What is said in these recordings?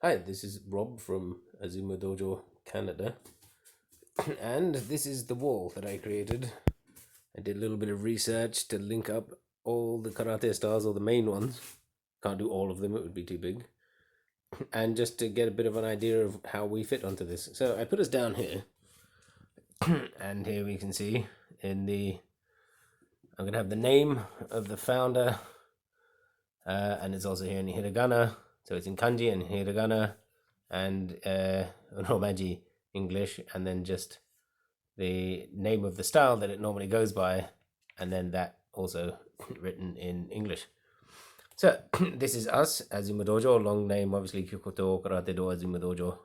Hi, this is Rob from Azuma Dojo, Canada, and this is the wall that I created. I did a little bit of research to link up all the karate styles, or the main ones. Can't do all of them, it would be too big. And just to get a bit of an idea of how we fit onto this. So I put us down here, and here we can see in the. I'm going to have the name of the founder, and it's also here in hiragana. So it's in kanji and hiragana, and romaji English, and then just the name of the style that it normally goes by, and then that also written in English. So this is us, Azuma Dojo, long name obviously Kyokoto Karate Do Azuma Dojo.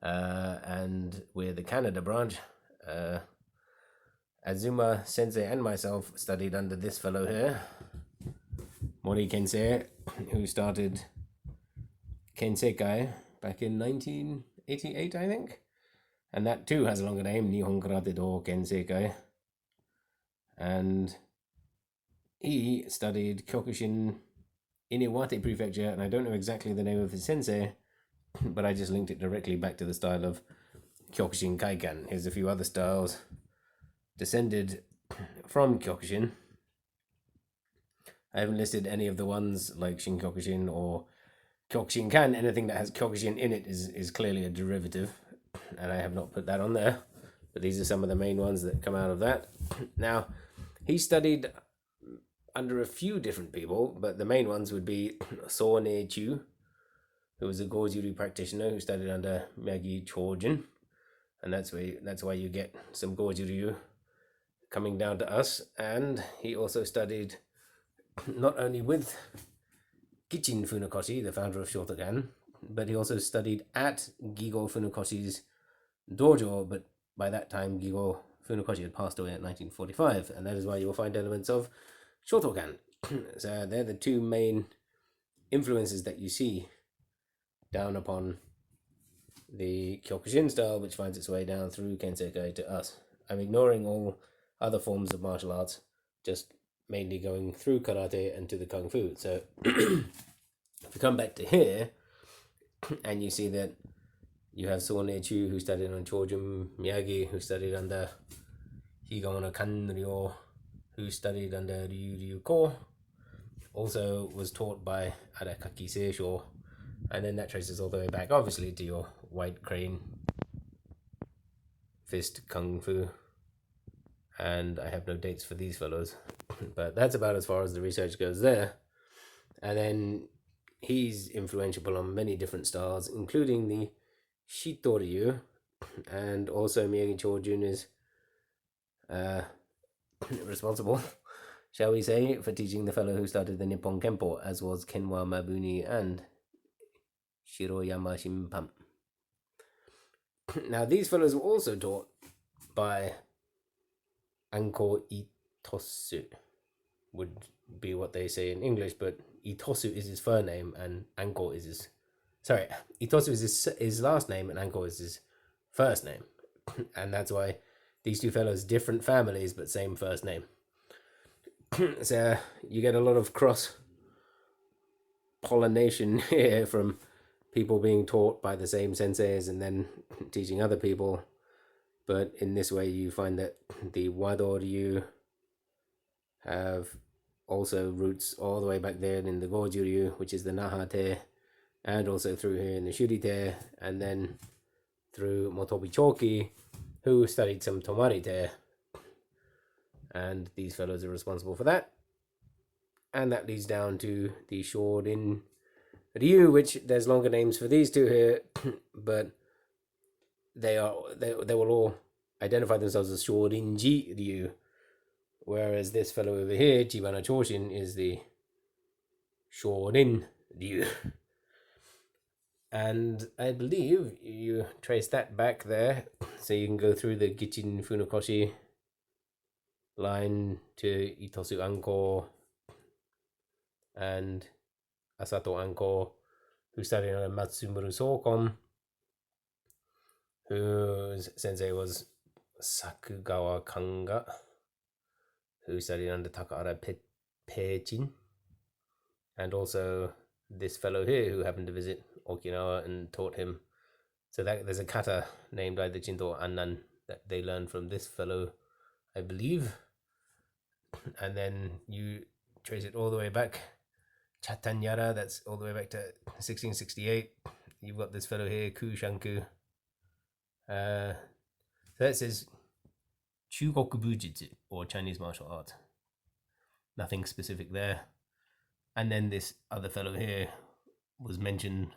And we're the Canada branch. Azuma Sensei and myself studied under this fellow here, Mori Kensei, who started Kensekai back in 1988, I think. And that too has a longer name, Nihon Karate Do Kensekai. And he studied Kyokushin in Iwate Prefecture, and I don't know exactly the name of his sensei, but I just linked it directly back to the style of Kyokushin Kaikan. Here's a few other styles descended from Kyokushin. I haven't listed any of the ones like Shin Kyokushin or Kyokushin Kan. Anything that has Kyokushin in it is clearly a derivative, and I have not put that on there. But these are some of the main ones that come out of that. Now, he studied under a few different people, but the main ones would be So Ne Chu, who was a Gojiri practitioner who studied under Miyagi Chojin, and that's why you get some Gojiri coming down to us. And he also studied not only with Kichin Funakoshi, the founder of Shotokan, but he also studied at Gigo Funakoshi's dojo, but by that time Gigo Funakoshi had passed away in 1945, and that is why you will find elements of Shotokan. So they're the two main influences that you see down upon the Kyokushin style, which finds its way down through Kensekai to us. I'm ignoring all other forms of martial arts, just mainly going through karate and to the kung fu. So if you come back to here, and you see that you have So Ne-chu, who studied on Chojun Miyagi, who studied under Higaona Kanryo, who studied under Ryu Ko, also was taught by Arakaki Seisho, and then that traces all the way back, obviously, to your White Crane Fist Kung Fu. And I have no dates for these fellows, but that's about as far as the research goes there. And then he's influential on many different styles, including the Shitoryu, and also Miyagi Chojun is responsible, shall we say, for teaching the fellow who started the Nippon Kempo, as was Kenwa Mabuni and Shiroyama Shimpan. Now, these fellows were also taught by Anko Itosu, would be what they say in English, but Itosu is his surname and Anko is his. Sorry, Itosu is his last name and Anko is his first name. And that's why these two fellows, different families, but same first name. So you get a lot of cross pollination here from people being taught by the same senseis and then teaching other people. But in this way, you find that the Wado Ryu have also roots all the way back there in the Goju Ryu, which is the Naha-te, and also through here in the Shuri-te, and then through Motobi Choki, who studied some Tomari-te. And these fellows are responsible for that. And that leads down to the Shorin Ryu, which there's longer names for these two here, but they will all identify themselves as Shorinji Ryu, whereas this fellow over here, Chibana Choshin, is the Shorin Ryu. And I believe you trace that back there, so you can go through the Gichin Funakoshi line to Itosu Anko and Asato Anko, who studied under Matsumuru Sokon, whose sensei was Sakugawa Kanga, who studied under Takahara Peichin, and also this fellow here who happened to visit Okinawa and taught him. So that there's a kata named either Chinto or Annan that they learned from this fellow, I believe. And then you trace it all the way back. Chatanyara, that's all the way back to 1668. You've got this fellow here, Ku Shanku. So that says Chugoku Bujitsu, or Chinese martial art. Nothing specific there. And then this other fellow here was mentioned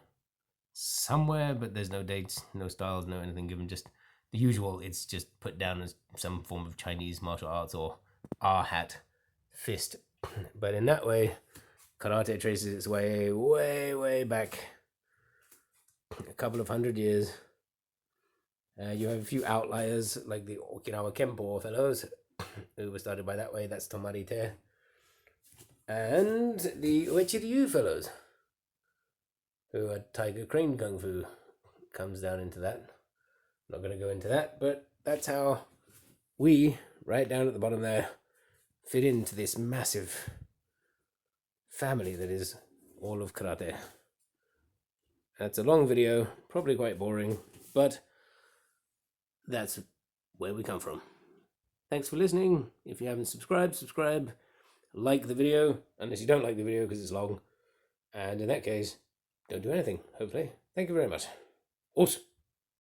somewhere, but there's no dates, no styles, no anything given, just the usual. It's just put down as some form of Chinese martial arts or R-hat fist. But in that way, karate traces its way, way back, a couple of 100 years. You have a few outliers, like the Okinawa Kempo fellows, who were started by that way. That's Tomarite. And the Uechi-ryu fellows, who are Tiger Crane Kung Fu, comes down into that. I'm not going to go into that, but that's how we, right down at the bottom there, fit into this massive family that is all of karate. That's a long video, probably quite boring, but that's where we come from. Thanks for listening. If you haven't subscribed, subscribe. Like the video, unless you don't like the video because it's long. And in that case, don't do anything, hopefully. Thank you very much. Awesome.